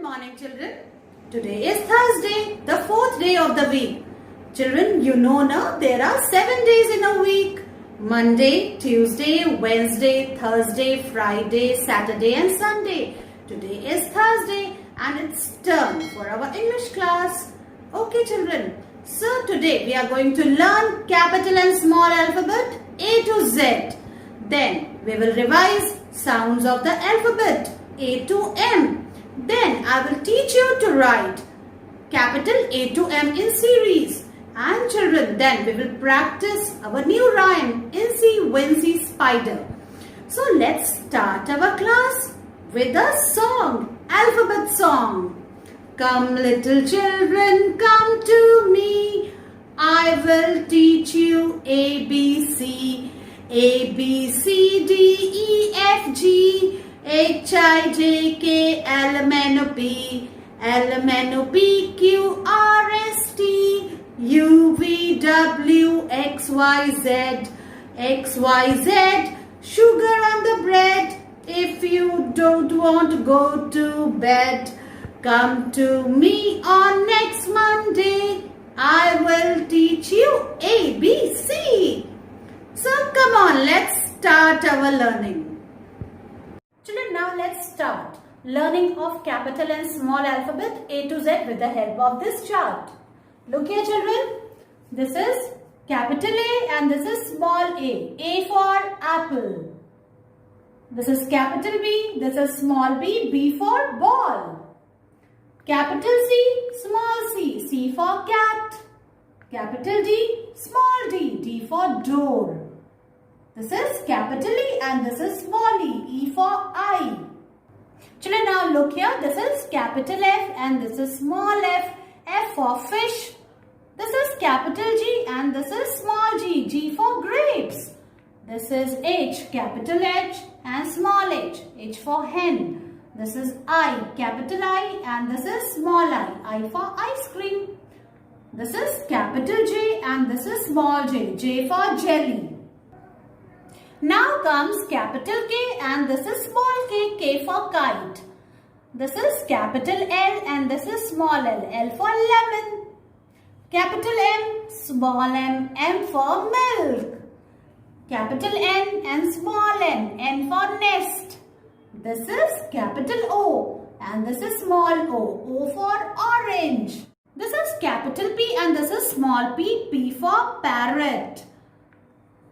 morning, children. Today is Thursday, the fourth day of the week. Children, you know now there are 7 days in a week. Monday, Tuesday, Wednesday, Thursday, Friday, Saturday and Sunday. Today is Thursday and it's turn for our English class. Okay, children. So today we are going to learn capital and small alphabet A to Z. Then we will revise sounds of the alphabet A to M. Then I will teach you to write capital A to M in series. And children, then we will practice our new rhyme, Incy Wincy Spider. So let's start our class with a song, alphabet song. Come little children, come to me. I will teach you A, B, C. A, B, C, D, E, F, G. H, I, J, K, L, M, N, O, P. L, M, N, O, P, Q, R, S, T. U, V, W, X, Y, Z. X, Y, Z. Sugar on the bread. If you don't want to go to bed, come to me on next Monday. I will teach you A, B, C. So come on, let's start our learning. Children, now let's start learning of capital and small alphabet A to Z with the help of this chart. Look here, children. This is capital A and this is small a. A for apple. This is capital B. This is small b. B for ball. Capital C, small c. C for cat. Capital D, small d. D for door. This is capital E and this is small e. E for eye. Children, now look here. This is capital F and this is small f. F for fish. This is capital G and this is small g. G for grapes. This is H, capital H and small h. H for hen. This is I, capital I and this is small I. I for ice cream. This is capital J and this is small j. J for jelly. Now comes capital K and this is small k. K for kite. This is capital L and this is small l. L for lemon. Capital M, small m. M for milk. Capital N and small n. N for nest. This is capital O and this is small o. O for orange. This is capital P and this is small p. P for parrot.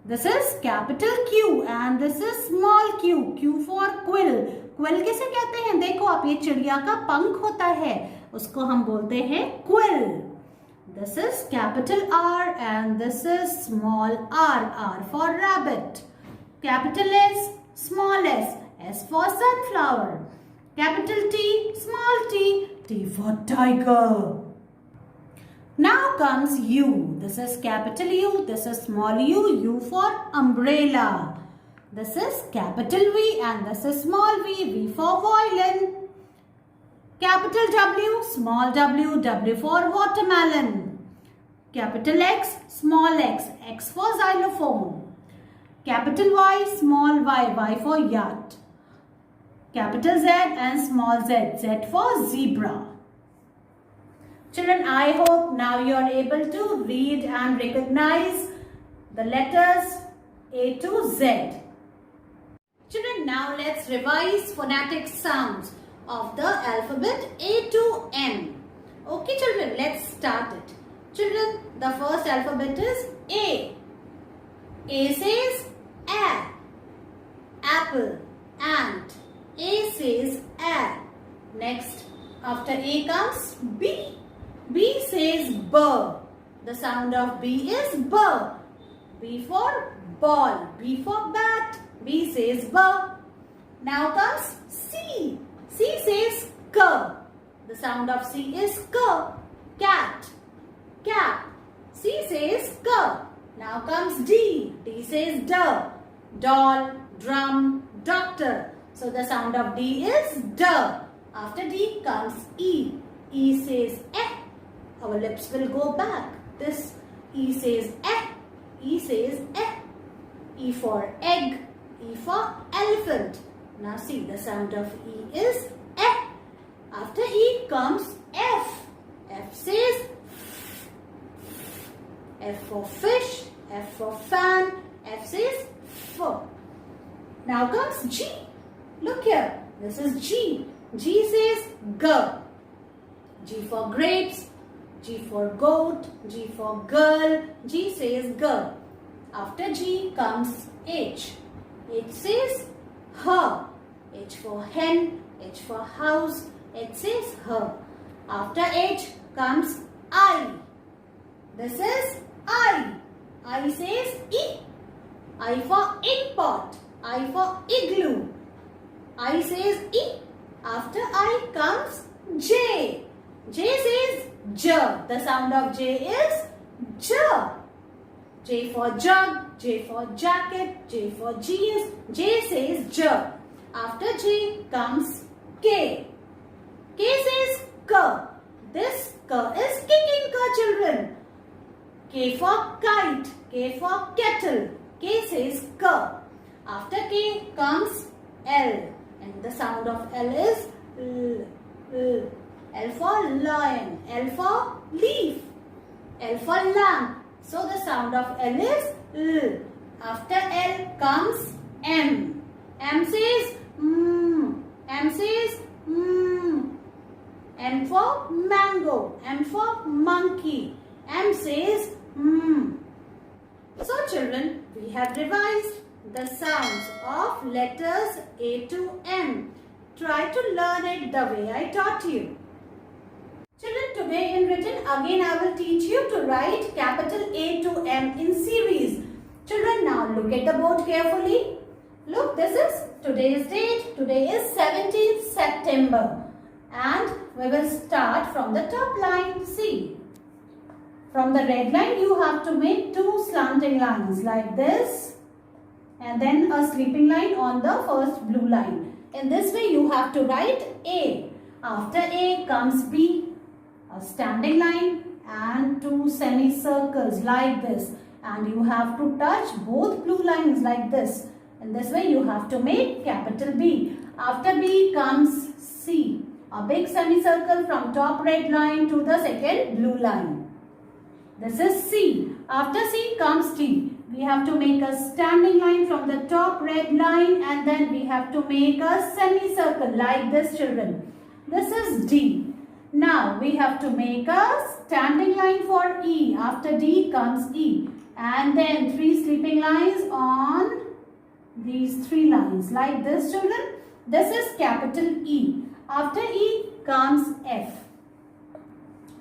This is capital Q and this is small q. Q for quill. Quill किसे कहते हैं? देखो आप, ये चिड़िया का पंख होता है, उसको हम बोलते हैं quill. This is capital R and this is small r. R for rabbit. Capital S, small s. S for sunflower. Capital T, small t. T for tiger. Now comes U. This is capital U. This is small u. U for umbrella. This is capital V and this is small v. V for violin. Capital W, small w. W for watermelon. Capital X, small x. X for xylophone. Capital Y, small y. Y for yacht. Capital Z and small z. Z for zebra. Children, I hope now you are able to read and recognize the letters A to Z. Children, now let's revise phonetic sounds of the alphabet A to M. Okay, children, let's start it. Children, the first alphabet is A. A says A. Apple. Ant. A says A. Next, after A comes B. B says B. The sound of B is B. B for ball. B for bat. B says B. Now comes C. C says K. The sound of C is K. Cat. Cap. C says K. Now comes D. D says D. Doll. Drum. Doctor. So the sound of D is D. After D comes E. E says Eh. Our lips will go back. This E says Eh. E says Eh. E for egg. E for elephant. Now see, the sound of E is Eh. After E comes F. F says F for fish, F for fan, F says F. Now comes G. Look here, this is G. G says G. G for grapes, G for goat, G for girl, G says G. After G comes H. H says her. H for hen, H for house, H says her. After H comes I. This is I. I says E. I for import, I for igloo. I says E. After I comes J. J says J. The sound of J is J. J for jug, J for jacket, J for jeans, J says J. After J comes K. K says K. This K is kicking K, children. K for kite, K for kettle, K says K. After K comes L. And the sound of L is L. L for lion, L for leaf, L for lamp. So the sound of L is L. After L comes M. M says M says M for mango, M for monkey, M says So children, we have revised the sounds of letters A to M. Try to learn it the way I taught you. Children, today in written again I will teach you to write capital A to M in series. Children, now look at the board carefully. Look, this is today's date. Today is 17th September. And we will start from the top line. See. From the red line you have to make two slanting lines like this. And then a sleeping line on the first blue line. In this way you have to write A. After A comes B. A standing line and two semicircles like this. And you have to touch both blue lines like this. In this way you have to make capital B. After B comes C. A big semicircle from top red line to the second blue line. This is C. After C comes D. We have to make a standing line from the top red line and then we have to make a semicircle like this, children. This is D. Now we have to make a standing line for E. After D comes E. And then three sleeping lines on these three lines like this, children. This is capital E. After E comes F.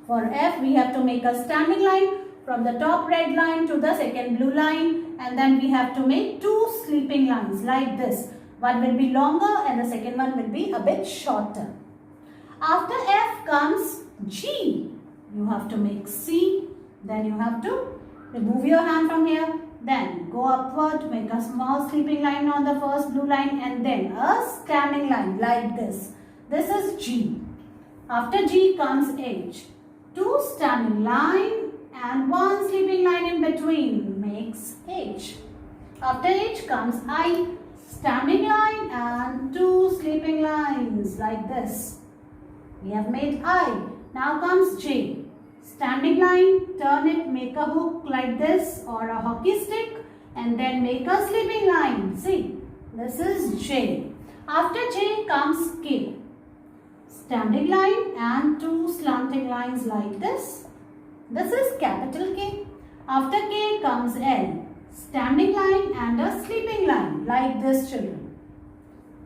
For F we have to make a standing line from the top red line to the second blue line and then we have to make two sleeping lines like this. One will be longer and the second one will be a bit shorter. After F comes G. You have to make C. Then you have to remove your hand from here. Then go upward, make a small sleeping line on the first blue line and then a standing line like this. This is G. After G comes H. Two standing line and one sleeping line in between makes H. After H comes I. Standing line and two sleeping lines like this. We have made I. Now comes J. Standing line, turn it, make a hook like this or a hockey stick and then make a sleeping line. See, this is J. After J comes K. Standing line and two slanting lines like this. This is capital K. After K comes L. Standing line and a sleeping line like this, children.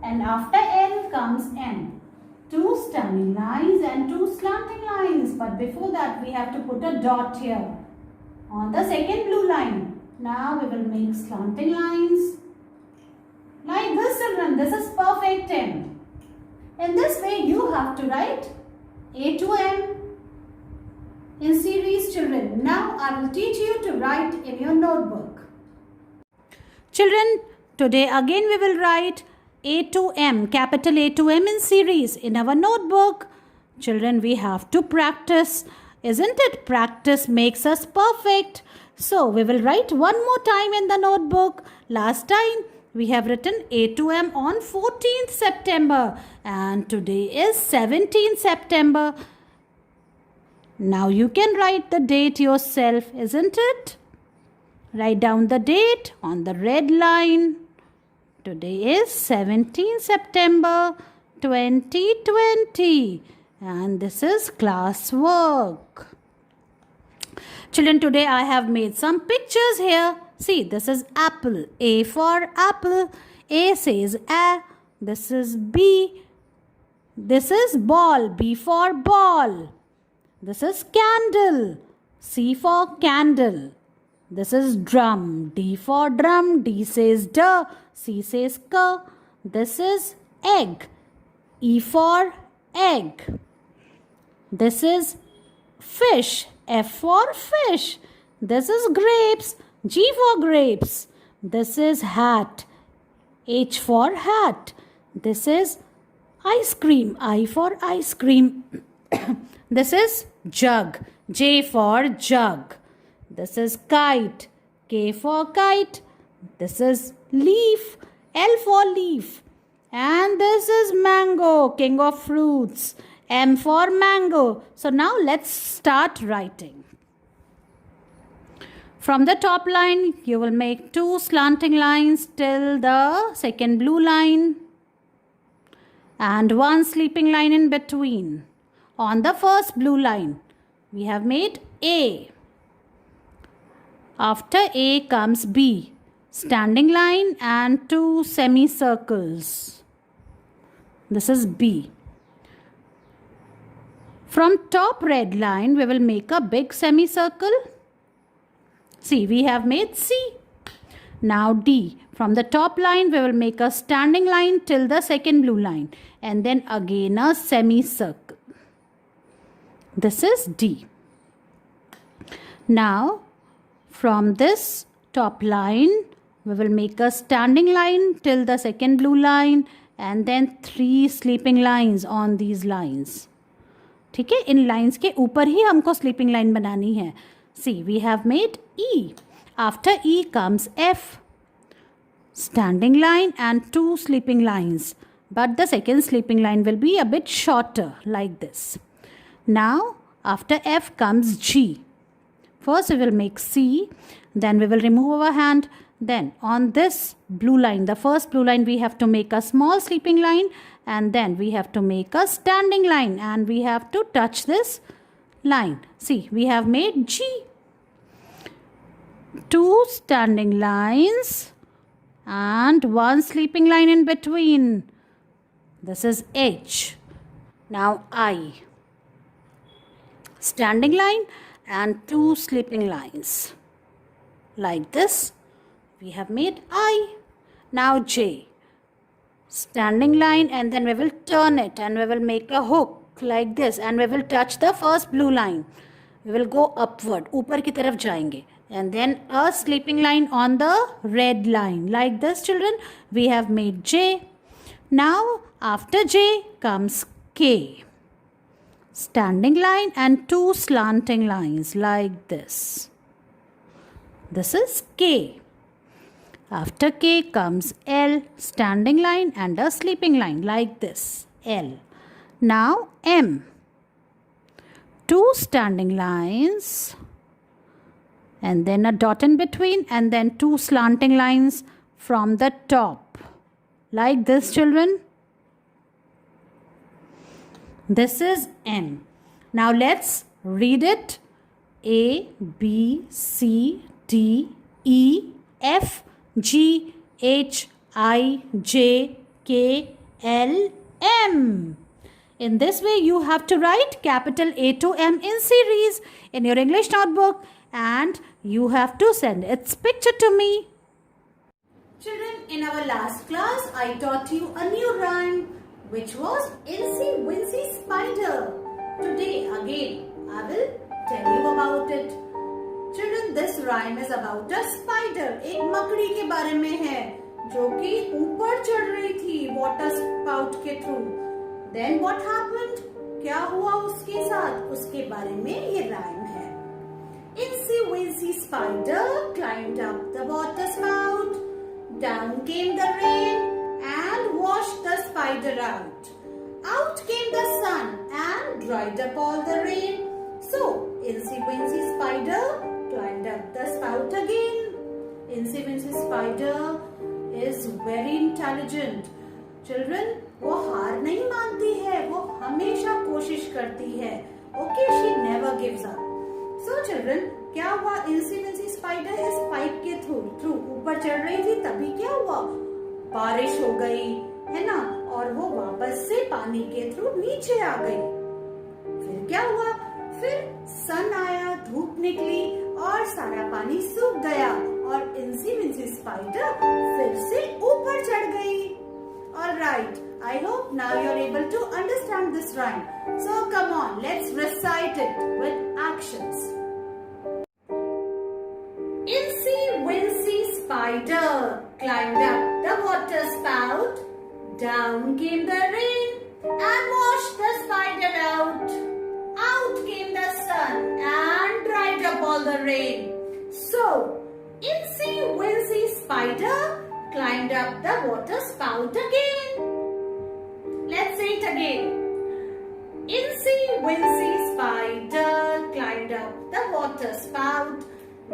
And after L comes M. Two standing lines and two slanting lines. But before that we have to put a dot here on the second blue line. Now we will make slanting lines like this, children. This is perfect M. In this way you have to write A to M in series, children. Now I will teach you to write in your notebook. Children, today again we will write A to M, capital A to M in series in our notebook. Children, we have to practice. Isn't it? Practice makes us perfect. So, we will write one more time in the notebook. Last time, we have written A to M on 14th September and today is 17th September. Now you can write the date yourself, isn't it? Write down the date on the red line. Today is 17th September 2020 and this is class work. Children, today I have made some pictures here. See, this is apple. A for apple. A says A. This is B. This is ball. B for ball. This is candle. C for candle. This is drum. D for drum. D says D. C says K. This is egg. E for egg. This is fish. F for fish. This is grapes. G for grapes. This is hat. H for hat. This is ice cream. I for ice cream. This is jug. J for jug. This is kite. K for kite. This is leaf. L for leaf. And this is mango, king of fruits. M for mango. So now let's start writing. From the top line, you will make 2 slanting lines till the second blue line and 1 sleeping line in between. On the first blue line, we have made A. After A comes B, standing line and 2 semicircles. This is B. From top red line, we will make a big semicircle. See, we have made C. Now D. From the top line, we will make a standing line till the second blue line. And then again a semicircle. This is D. Now, from this top line, we will make a standing line till the second blue line. And then 3 sleeping lines on these lines. ठीक है, इन lines के ऊपर ही हमको sleeping line बनानी है. See, we have made E. After E comes F. Standing line and 2 sleeping lines. But the second sleeping line will be a bit shorter like this. Now, after F comes G. First we will make C. Then we will remove our hand. Then on this blue line, the first blue line, we have to make a small sleeping line. And then we have to make a standing line. And we have to touch this line. See, we have made G. 2 standing lines and 1 sleeping line in between. This is H. Now I. Standing line and 2 sleeping lines. Like this, we have made I. Now J. Standing line and then we will turn it and we will make a hook like this and we will touch the first blue line. We will go upward, ऊपर की तरफ जाएंगे. And then a sleeping line on the red line. Like this, children, we have made J. Now, after J comes K. Standing line and 2 slanting lines like this. This is K. After K comes L. Standing line and a sleeping line like this. L. Now, M. 2 standing lines. And then a dot in between and then 2 slanting lines from the top. Like this, children. This is M. Now let's read it. A, B, C, D, E, F, G, H, I, J, K, L, M. In this way, you have to write capital A to M in series in your English notebook. And you have to send its picture to me. Children, in our last class, I taught you a new rhyme, which was Incy Wincy Spider. Today, again, I will tell you about it. Children, this rhyme is about a spider. एक मकड़ी के बारे में है, जो कि ऊपर चढ़ रही थी water spout के through. Then what happened? क्या हुआ उसके साथ? उसके बारे में ये rhyme है. Incy Wincy Spider climbed up the water spout. Down came the rain and washed the spider out. Out came the sun and dried up all the rain. So, Incy Wincy Spider climbed up the spout again. Incy Wincy Spider is very intelligent. Children, वो हार नहीं मानती है, वो हमेशा कोशिश करती है. Okay, she never gives up. So children, क्या हुआ? Incy Wincy Spider इस पाइप के थ्रू ऊपर चढ़ रही थी, तभी क्या हुआ? बारिश हो गई, है ना? और वो वापस से पानी के थ्रू नीचे आ गई. फिर क्या हुआ? फिर सन आया, धूप निकली और सारा पानी सूख गया और Incy Wincy Spider फिर से ऊपर चढ़ गई. Alright, I hope now you're able to understand this rhyme. So come on, let's recite it with actions. Incy Wincy Spider climbed up the water spout. Down came the rain and washed the spider out. Out came the sun and dried up all the rain. So, Incy Wincy Spider climbed up the water spout again. Let's say it again. Incy Wincy Spider climbed up the water spout.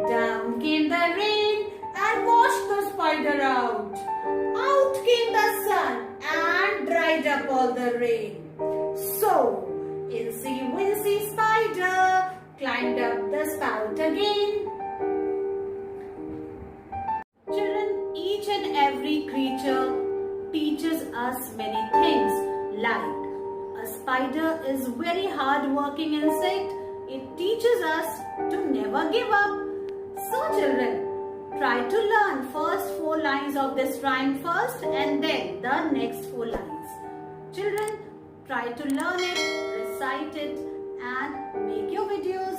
Down came the rain and washed the spider out. Out came the sun and dried up all the rain. So, Incy Wincy Spider climbed up the spout again. Children, each and every creature teaches us many things. Like a spider is very hard-working insect. It teaches us to never give up. So children, try to learn first 4 lines of this rhyme first and then the next 4 lines. Children, try to learn it, recite it and make your videos.